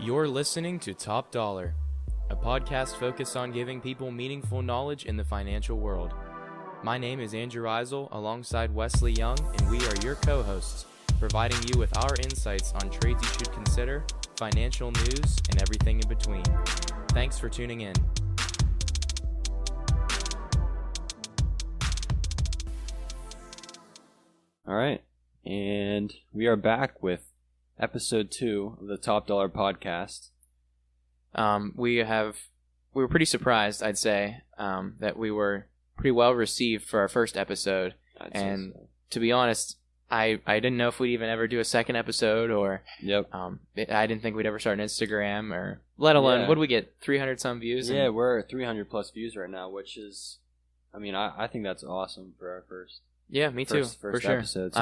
You're listening to Top Dollar, a podcast focused on giving people meaningful knowledge in the financial world. My name is Andrew Eisel alongside Wesley Young, and we are your co-hosts, providing you with our insights on trades you should consider, financial news, and everything in between. Thanks for tuning in. All right, and we are back with episode 2 of the Top Dollar podcast. We were pretty surprised, I'd say, that we were pretty well received for our first episode. And to be honest, I didn't know if we'd even ever do a second episode, or I didn't think we'd ever start an Instagram, or let alone, what did we get, 300 some views? Yeah, we're at 300 plus views right now, which is, I think that's awesome for our first. Yeah, me too. First for sure. Episode. So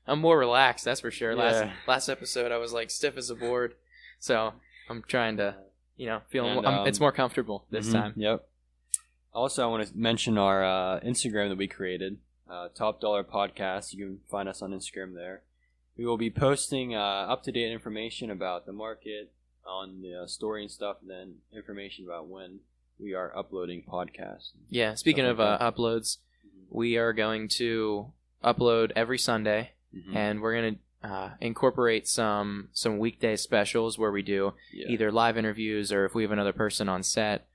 I'm more relaxed. That's for sure. Yeah. Last episode I was like stiff as a board, so I'm trying to, it's more comfortable this time. Yep. Also, I want to mention our Instagram that we created, Top Dollar Podcast. You can find us on Instagram there. We will be posting up to date information about the market on the story and stuff, and then information about when we are uploading podcasts. Yeah. Speaking of uploads. We are going to upload every Sunday, and we're going to incorporate some weekday specials where we do either live interviews or if we have another person on set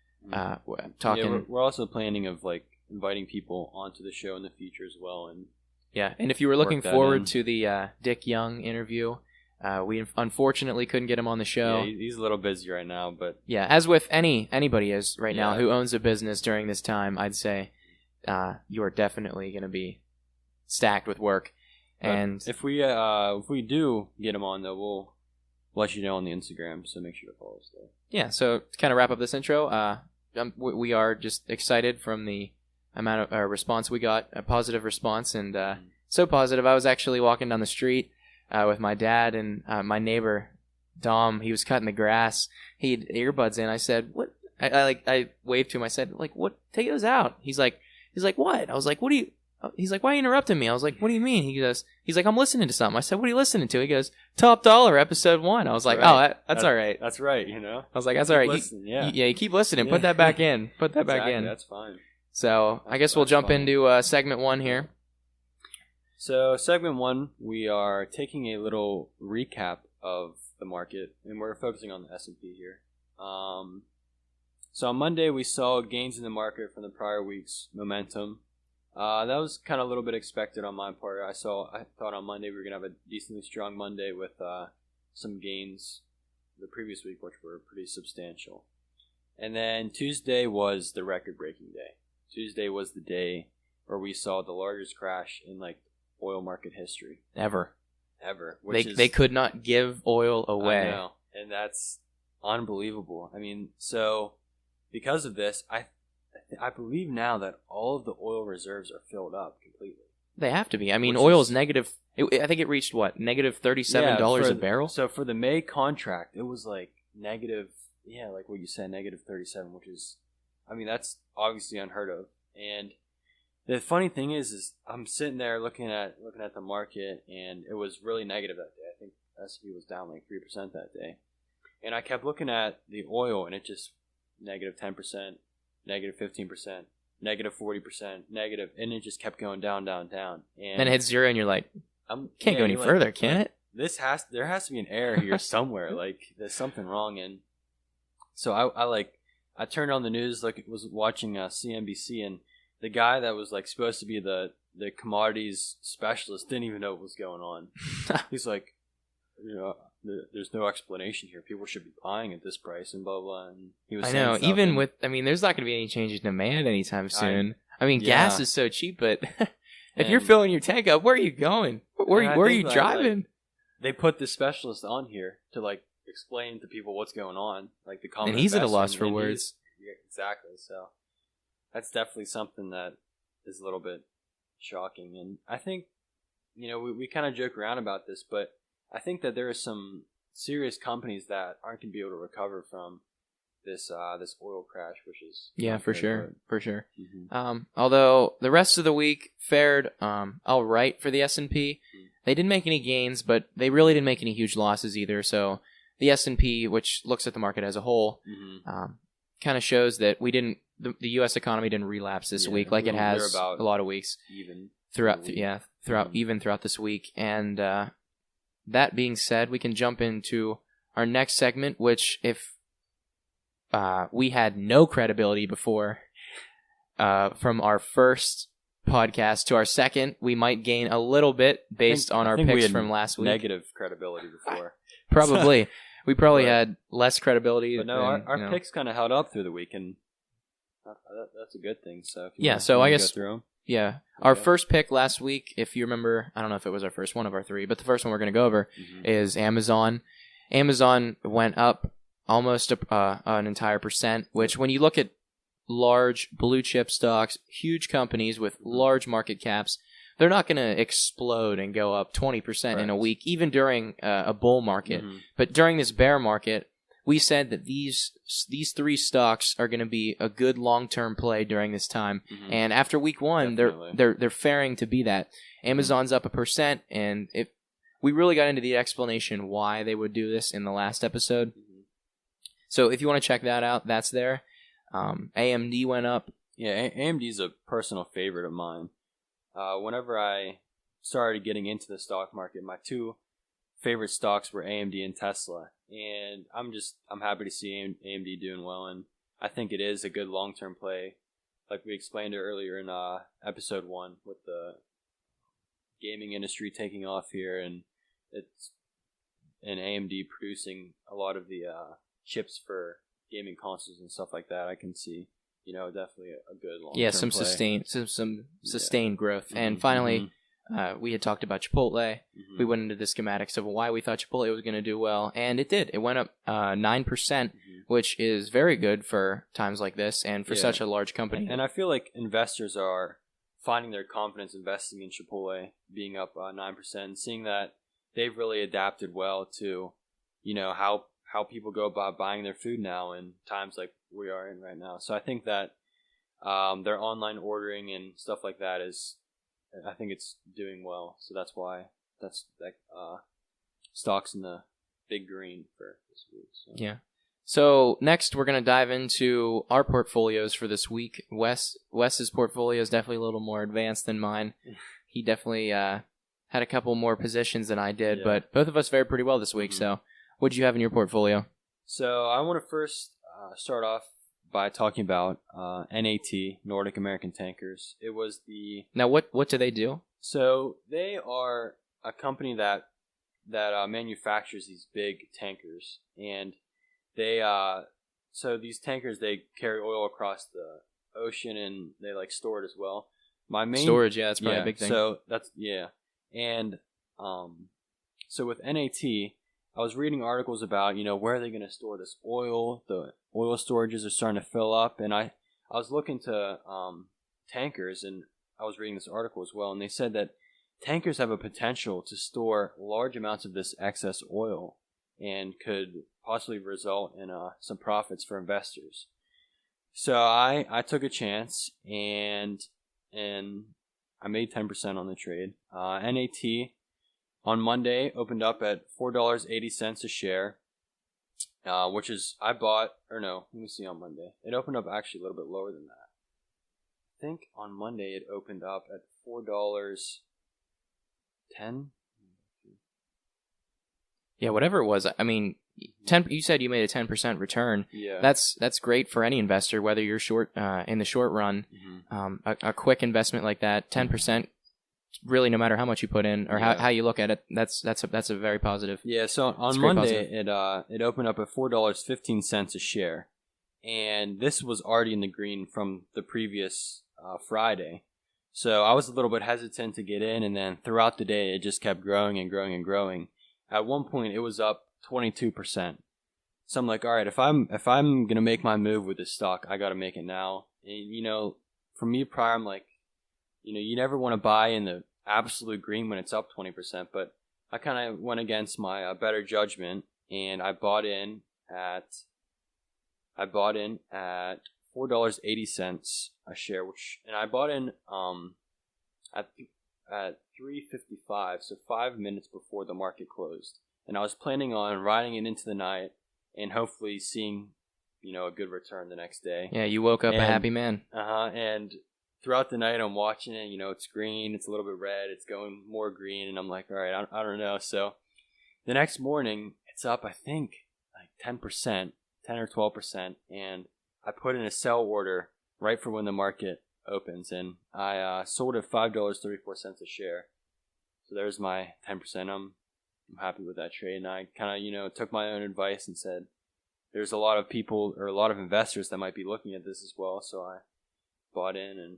talking. Yeah, we're also planning of inviting people onto the show in the future as well. And if you were looking forward to the Dick Young interview, we unfortunately couldn't get him on the show. Yeah, he's a little busy right now, but as with anybody is right now who owns a business during this time, I'd say. You are definitely going to be stacked with work, and if we do get him on, though, we'll let you know on the Instagram. So make sure to follow us there. Yeah. So to kind of wrap up this intro, we are just excited from the amount of response we got, a positive response, and so positive. I was actually walking down the street with my dad and my neighbor Dom. He was cutting the grass. He had earbuds in. I said, "What?" I waved to him. I said, "What? Take those out." He's like, "What?" I was like, "What do you?" He's like, "Why are you interrupting me?" I was like, "What do you mean?" He's like, "I'm listening to something." I said, "What are you listening to?" He goes, "Top Dollar, episode 1." I was like, right. "Oh, that's all right." That's right, I was like, "That's all right." You keep listening. Put that back in. Put that back in. That's fine. So I guess we'll jump into segment 1 here. So segment 1, we are taking a little recap of the market, and we're focusing on the S&P here. So on Monday, we saw gains in the market from the prior week's momentum. That was kind of a little bit expected on my part. I thought on Monday we were going to have a decently strong Monday with some gains the previous week, which were pretty substantial. And then Tuesday was the record-breaking day. Tuesday was the day where we saw the largest crash in oil market history. Ever. They could not give oil away. I know, and that's unbelievable. So because of this, I believe now that all of the oil reserves are filled up completely. They have to be. Oil is negative. I think it reached what, negative $37 a barrel. So for the May contract, it was negative. Yeah, like what you said, negative 37, which is, that's obviously unheard of. And the funny thing is I'm sitting there looking at the market, and it was really negative that day. I think S&P was down 3% that day, and I kept looking at the oil, and it just negative 10%, negative 15%, negative 40%, negative, and it just kept going down. And then it hits zero, and you're like, can't go any further, can it? There has to be an error here somewhere. There's something wrong. And so I turned on the news, was watching CNBC, and the guy that was supposed to be the commodities specialist didn't even know what was going on. He's like, there's no explanation here. People should be buying at this price and blah blah. And he was saying stuff, even with there's not going to be any change in demand anytime soon. Gas is so cheap, but if you're filling your tank up, where are you going? Where are you driving? They put the specialist on here to explain to people what's going on, the common. And he's at a loss for words. Exactly. So that's definitely something that is a little bit shocking. And I think we kind of joke around about this, but I think that there are some serious companies that aren't going to be able to recover from this oil crash, which is for sure. Mm-hmm. Although the rest of the week fared all right for the S&P. They didn't make any gains, but they really didn't make any huge losses either. So the S&P, which looks at the market as a whole, kind of shows that the U.S. economy didn't relapse this week like it has a lot of weeks throughout this week. And that being said, we can jump into our next segment, which if we had no credibility before from our first podcast to our second, we might gain a little bit based on our picks from last week. Negative credibility before. Probably. We probably had less credibility. But no, our picks kind of held up through the week, and that's a good thing. So if I guess go through them. Yeah. Our first pick last week, if you remember, I don't know if it was our first one of our three, but the first one we're going to go over is Amazon. Amazon went up almost an entire percent, which when you look at large blue chip stocks, huge companies with large market caps, they're not going to explode and go up 20% in a week, even during a bull market. But during this bear market, we said that these three stocks are going to be a good long-term play during this time. And after week one, they're faring to be that. Amazon's up 1%, and we really got into the explanation why they would do this in the last episode. So if you want to check that out, that's there. AMD went up. Yeah, AMD is a personal favorite of mine. Whenever I started getting into the stock market, my two favorite stocks were AMD and Tesla, and I'm happy to see AMD doing well, and I think it is a good long-term play, like we explained earlier in episode 1 with the gaming industry taking off here, and AMD producing a lot of the chips for gaming consoles and stuff like that. I can see, definitely a good long-term play. some sustained growth. And finally, we had talked about Chipotle. We went into the schematics of why we thought Chipotle was going to do well, and it did. It went up 9%, which is very good for times like this and for such a large company. And I feel like investors are finding their confidence investing in Chipotle, being up 9%, and seeing that they've really adapted well to, how people go about buying their food now in times like we are in right now. So I think that their online ordering and stuff like that I think it's doing well. So that's why stock's in the big green for this week. So. Yeah. So next we're going to dive into our portfolios for this week. Wes's portfolio is definitely a little more advanced than mine. He definitely had a couple more positions than I did, but both of us fared pretty well this week. So what did you have in your portfolio? So I want to first start off by talking about NAT, Nordic American Tankers. It was Now, what do they do? So they are a company that manufactures these big tankers, and they so these tankers, they carry oil across the ocean, and they store it as well. Storage, that's probably a big thing. So that's and so with NAT, I was reading articles about, where are they going to store this oil? The oil storages are starting to fill up. And I was looking to tankers, and I was reading this article as well. And they said that tankers have a potential to store large amounts of this excess oil and could possibly result in some profits for investors. So I took a chance, and I made 10% on the trade. NAT on Monday opened up at $4.80 a share, which is, let me see on Monday. It opened up actually a little bit lower than that. I think on Monday it opened up at $4.10. Yeah, whatever it was. I mean, you said you made a 10% return. Yeah. That's great for any investor, whether you're short in the short run. A quick investment like that, 10%. Really, no matter how much you put in or how you look at it, that's a very positive. Yeah. So on Monday, it opened up at $4.15 a share, and this was already in the green from the previous Friday. So I was a little bit hesitant to get in, and then throughout the day, it just kept growing and growing and growing. At one point, it was up 22%. So I'm like, all right, if I'm gonna make my move with this stock, I got to make it now. And for me, prior, I'm like, you never want to buy in the absolute green when it's up 20%, but I kind of went against my better judgment, and I bought in at $4.80 a share, and I bought in at 3:55, so 5 minutes before the market closed. and I was planning on riding it into the night and hopefully seeing, a good return the next day. Yeah, you woke up a happy man. And throughout the night, I'm watching it. It's green. It's a little bit red. It's going more green, and I'm like, all right, I don't know. So the next morning, it's up, I think, like 10%, 10 or 12%, and I put in a sell order right for when the market opens, and I sold at $5.34 a share. So there's my 10%. I'm happy with that trade, and I kind of, took my own advice and said, there's a lot of people or a lot of investors that might be looking at this as well, so I bought in and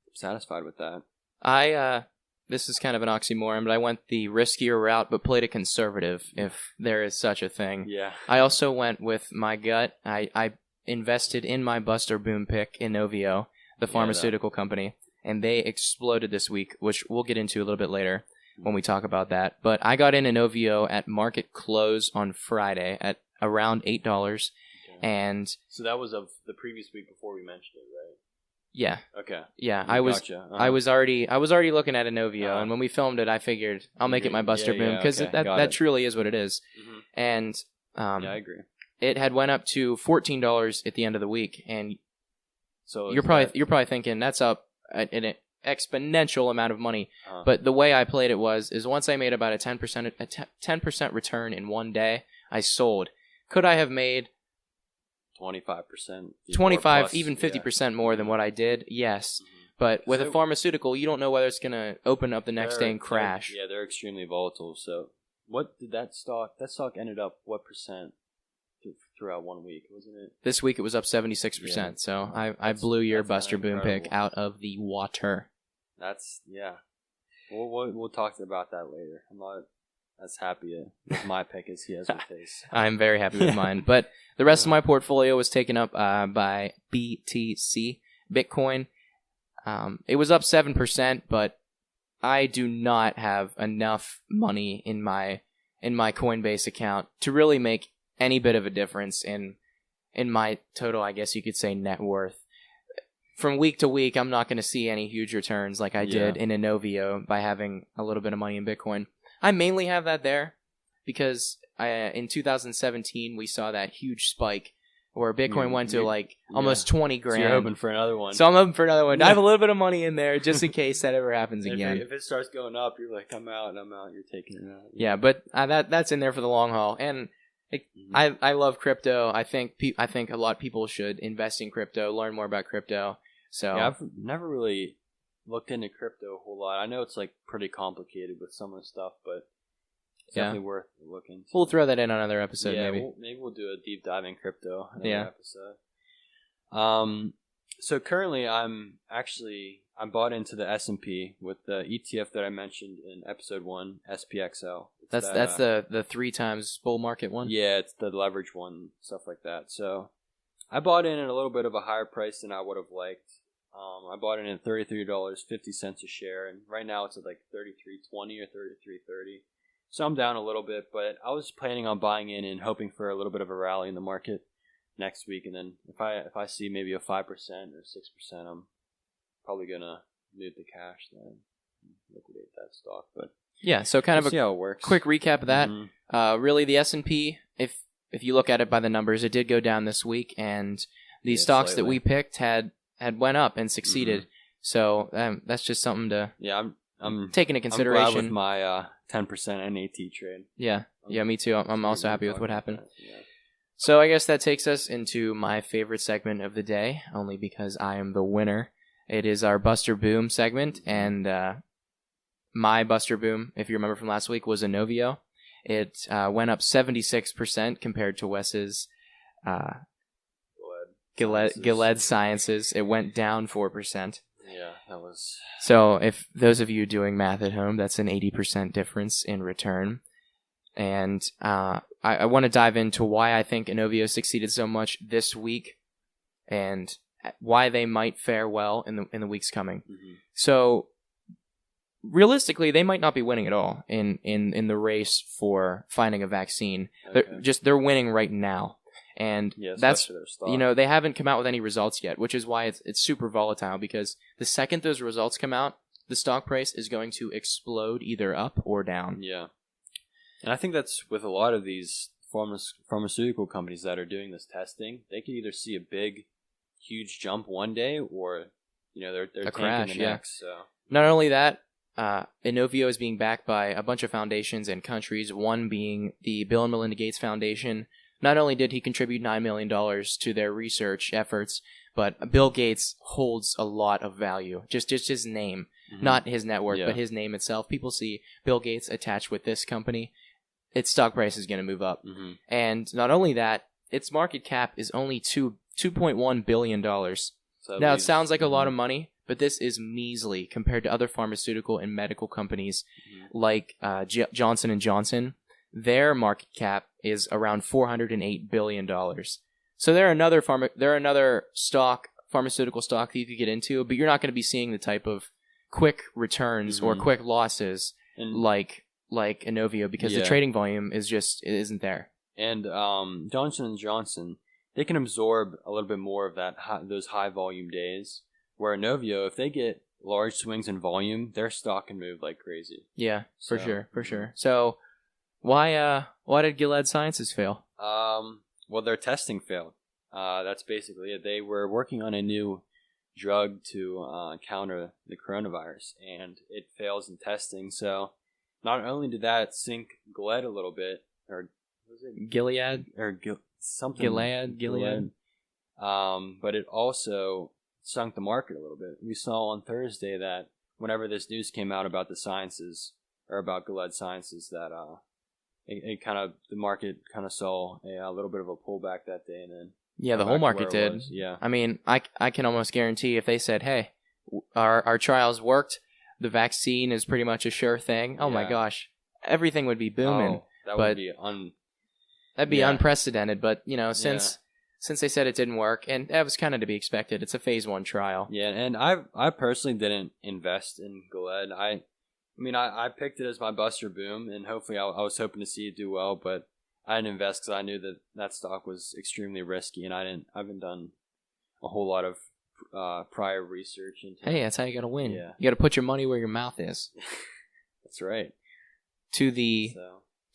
I'm satisfied with that. This is kind of an oxymoron, but I went the riskier route, but played it conservative, if there is such a thing. Yeah. I also went with my gut. I invested in my Buster Boom pick, Inovio, the pharmaceutical company, and they exploded this week, which we'll get into a little bit later when we talk about that. But I got in Inovio at market close on Friday at around $8, okay. And so that was of the previous week before we mentioned it, right? Yeah. Okay. Yeah, I was already looking at Inovio, and when we filmed it, I figured I'll make it my Buster Boom because that truly is what it is. Mm-hmm. And I agree. It had went up to $14 at the end of the week, and so you're probably thinking that's up an exponential amount of money. But the way I played it is once I made about a 10% return in one day, I sold. Could I have made 25%, 25, plus, even 50% more than what I did? Yes. Mm-hmm. But with a pharmaceutical, you don't know whether it's going to open up the next day and crash. They're extremely volatile. So what did that stock ended up, what percent throughout 1 week, wasn't it? This week it was up 76%. Yeah. So I blew your Buster Boom pick out of the water. That's, yeah. We'll talk about that later. I'm not as happy with my pick as he has with his. I'm very happy with mine. But the rest of my portfolio was taken up by BTC, Bitcoin. It was up 7%, but I do not have enough money in my Coinbase account to really make any bit of a difference in my total, I guess you could say, net worth. From week to week, I'm not going to see any huge returns like I did in Inovio by having a little bit of money in Bitcoin. I mainly have that there because in 2017 we saw that huge spike where Bitcoin went to like almost 20 grand. So you're hoping for another one. So I'm hoping for another one. I have a little bit of money in there just in case that ever happens again. If it starts going up, you're like, I'm out, you're taking it out. Yeah, but that's in there for the long haul. And I love crypto. I think a lot of people should invest in crypto, learn more about crypto. So yeah, I've never really looked into crypto a whole lot. I know it's like pretty complicated with some of the stuff, but it's definitely worth looking. We'll throw that in on another episode, maybe. Maybe we'll do a deep dive in crypto another episode. So currently I bought into the S&P with the ETF that I mentioned in episode 1, SPXL. That's the 3 times bull market one? Yeah, it's the leverage one, stuff like that. So I bought in at a little bit of a higher price than I would have liked. I bought it at $33.50 a share, and right now it's at like $33.20 or $33.30. So I'm down a little bit, but I was planning on buying in and hoping for a little bit of a rally in the market next week, and then if I see maybe a 5% or 6%, I'm probably gonna move the cash then and liquidate that stock. But yeah, so kind of see how it works. Quick recap of that. Mm-hmm. Really, the S&P, if you look at it by the numbers, it did go down this week, and the stocks that we picked had went up and succeeded. Mm-hmm. So that's just something to I'm take into consideration. I'm glad with my 10% NAT trade. Yeah, me too. I'm also happy with what happened. So I guess that takes us into my favorite segment of the day, only because I am the winner. It is our Buster Boom segment, and my Buster Boom, if you remember from last week, was Inovio. It went up 76% compared to Wes's Gilead Sciences. It went down 4%. Yeah, that was... So if those of you doing math at home, that's an 80% difference in return. And I want to dive into why I think Inovio succeeded so much this week and why they might fare well in the weeks coming. Mm-hmm. So realistically, they might not be winning at all in the race for finding a vaccine. Okay. They're winning right now. And that's, they haven't come out with any results yet, which is why it's super volatile, because the second those results come out, the stock price is going to explode either up or down. Yeah. And I think that's with a lot of these pharmaceutical companies that are doing this testing. They could either see a big, huge jump one day, or they're tanking crash, the yeah. next. So Not only that, Inovio is being backed by a bunch of foundations and countries. One being the Bill and Melinda Gates Foundation. Not only did he contribute $9 million to their research efforts, but Bill Gates holds a lot of value. Just his name, not his net worth, but his name itself. People see Bill Gates attached with this company, its stock price is going to move up. And not only that, its market cap is only $2.1 billion. So now, it sounds like a lot of money, but this is measly compared to other pharmaceutical and medical companies like Johnson & Johnson. Their market cap is around $408 billion. So they're another pharmaceutical stock that you could get into, but you're not going to be seeing the type of quick returns or quick losses like Inovio, because the trading volume isn't there. And Johnson & Johnson, they can absorb a little bit more of those high volume days, where Inovio, if they get large swings in volume, their stock can move like crazy. Yeah, for sure. So why did Gilead Sciences fail? Well, their testing failed. That's basically it. They were working on a new drug to counter the coronavirus, and it fails in testing. So not only did that sink Gilead a little bit, or was it Gilead or something? Gilead. But it also sunk the market a little bit. We saw on Thursday that whenever this news came out about the sciences, or about Gilead Sciences, that the market kind of saw a little bit of a pullback that day, and then the whole market did. Yeah, I mean, I can almost guarantee if they said, "Hey, our trials worked, the vaccine is pretty much a sure thing." Oh my gosh, everything would be booming. That'd be unprecedented. But since they said it didn't work, and that was kind of to be expected. It's a phase 1 trial. Yeah, and I personally didn't invest in Gilead. I picked it as my Buster Boom, and hopefully I was hoping to see it do well, but I didn't invest because I knew that stock was extremely risky, and I haven't done a whole lot of prior research into it. Hey, that's how you got to win. Yeah. You got to put your money where your mouth is. That's right. To the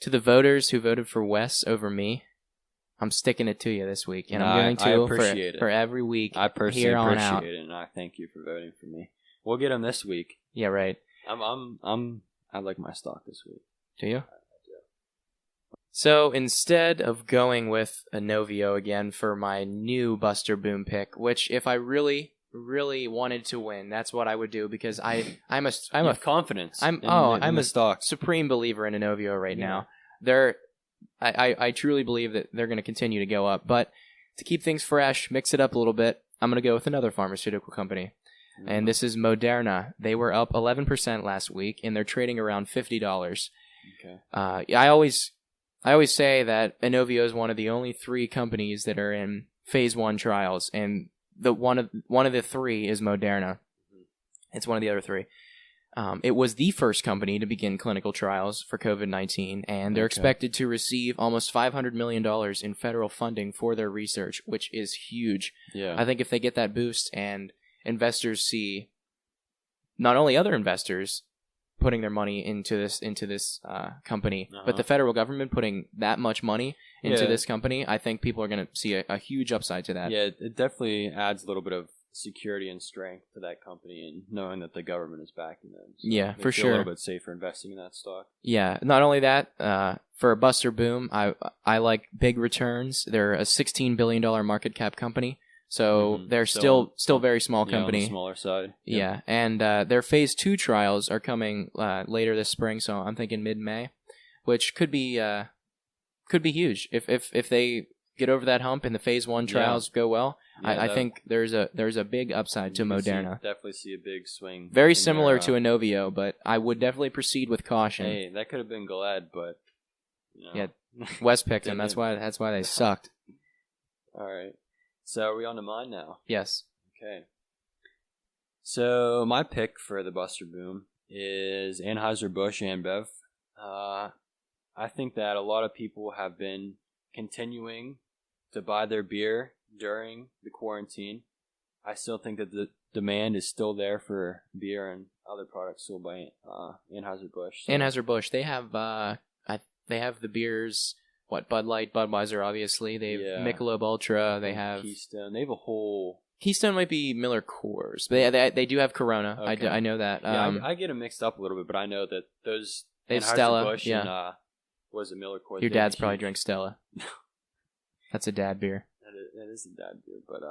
voters who voted for Wes over me, I'm sticking it to you this week, and I'm going to for every week. I personally appreciate it, and I thank you for voting for me. We'll get them this week. Yeah, right. I like my stock this week. Do you? I do. So instead of going with Inovio again for my new Buster Boom pick, which if I really wanted to win, that's what I would do, because I'm a confidence. I'm a stock supreme believer in Inovio right now. I truly believe that they're going to continue to go up, but to keep things fresh, mix it up a little bit, I'm going to go with another pharmaceutical company. And this is Moderna. They were up 11% last week, and they're trading around $50. Okay. I always say that Inovio is one of the only 3 companies that are in phase 1 trials, and one of the 3 is Moderna. It's one of the other 3. It was the first company to begin clinical trials for COVID-19, and they're expected to receive almost $500 million in federal funding for their research, which is huge. Yeah. I think if they get that boost and investors see not only other investors putting their money into this company, but the federal government putting that much money into this company, I think people are going to see a huge upside to that. Yeah, it definitely adds a little bit of security and strength to that company, and knowing that the government is backing them. So yeah, for sure. A little bit safer investing in that stock. Yeah, not only that, for a Buster Boom, I like big returns. They're a $16 billion market cap company. So they're still very small company. On the smaller side. Yeah, and their phase 2 trials are coming later this spring, so I'm thinking mid-May, which could be huge if they get over that hump and the phase 1 trials go well. Yeah, I think there's a big upside to Moderna. Definitely see a big swing. Very similar to Inovio, but I would definitely proceed with caution. Hey, that could have been Gilead, but yeah, Wes picked them. That's why they sucked. All right. So are we on to mine now? Yes. Okay. So my pick for the Buster Boom is Anheuser-Busch InBev. I think that a lot of people have been continuing to buy their beer during the quarantine. I still think that the demand is still there for beer and other products sold by Anheuser-Busch. So. Anheuser-Busch, they have they have the beers. What, Bud Light, Budweiser, obviously. They have Michelob Ultra. They have Keystone. They have a whole. Keystone might be Miller Coors, but they do have Corona. Okay. I know that. I get them mixed up a little bit, but I know that those. They have Stella. Busch yeah. And, was it Miller Coors? Your dad's probably drank Stella. That's a dad beer. That is a dad beer, but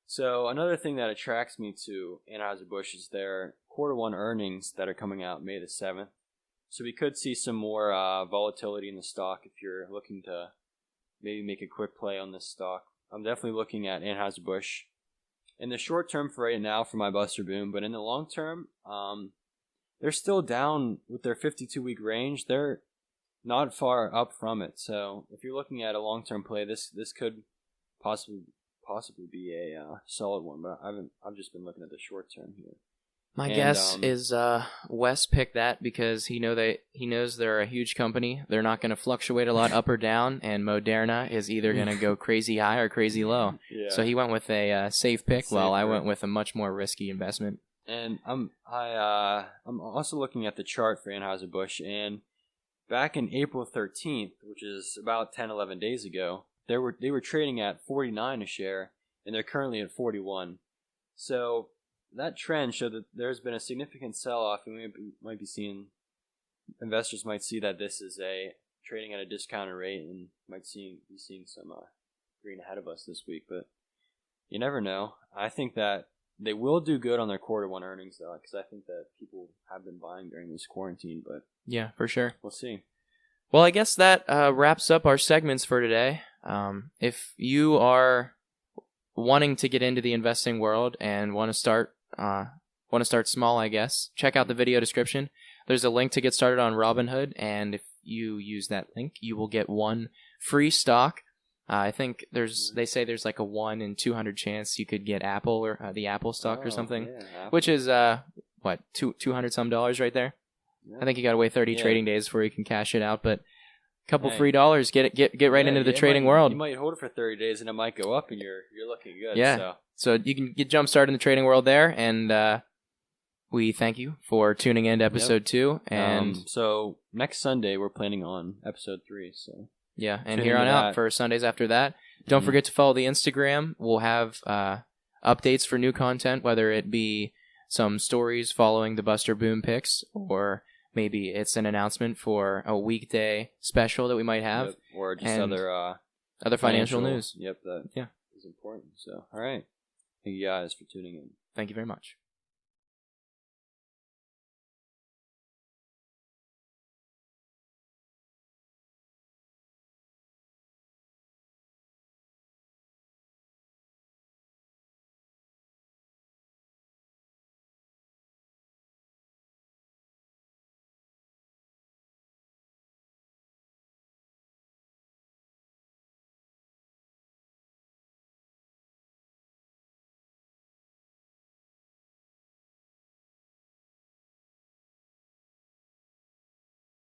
So another thing that attracts me to Anheuser-Busch is their Q1 earnings that are coming out May the 7th. So we could see some more volatility in the stock if you're looking to maybe make a quick play on this stock. I'm definitely looking at Anheuser-Busch in the short term for right now for my Buster Boom, but in the long term, they're still down with their 52-week range. They're not far up from it. So if you're looking at a long-term play, this could possibly be a solid one. But I've just been looking at the short term here. My guess is Wes picked that because he knows they're a huge company. They're not going to fluctuate a lot up or down, and Moderna is either going to go crazy high or crazy low. Yeah. So he went with a safe pick, while I went with a much more risky investment. And I'm also looking at the chart for Anheuser-Busch, and back in April 13th, which is about 10, 11 days ago, they were trading at 49 a share, and they're currently at 41. So that trend showed that there's been a significant sell-off, and we might be seeing investors might see that this is a trading at a discounted rate, and might be seeing some green ahead of us this week. But you never know. I think that they will do good on their Q1 earnings, though, because I think that people have been buying during this quarantine. But yeah, for sure, we'll see. Well, I guess that wraps up our segments for today. If you are wanting to get into the investing world and want to start small, I guess, check out the video description. There's a link to get started on Robinhood, and if you use that link, you will get one free stock. I think they say there's like a 1 in 200 chance you could get Apple or the Apple stock or something, which is what, $200 some right there. Yeah. I think you got to wait 30 trading days before you can cash it out, but a couple free dollars, get right into the trading world. You might hold it for 30 days and it might go up, and you're looking good. Yeah. So you can get jump started in the trading world there, and we thank you for tuning in to episode 2. And so next Sunday we're planning on episode 3. So yeah, and here on out for Sundays after that. Don't forget to follow the Instagram. We'll have updates for new content, whether it be some stories following the Buster Boom picks, or maybe it's an announcement for a weekday special that we might have, or just other financial news. Yep, that is important. So, all right. Thank you guys for tuning in. Thank you very much.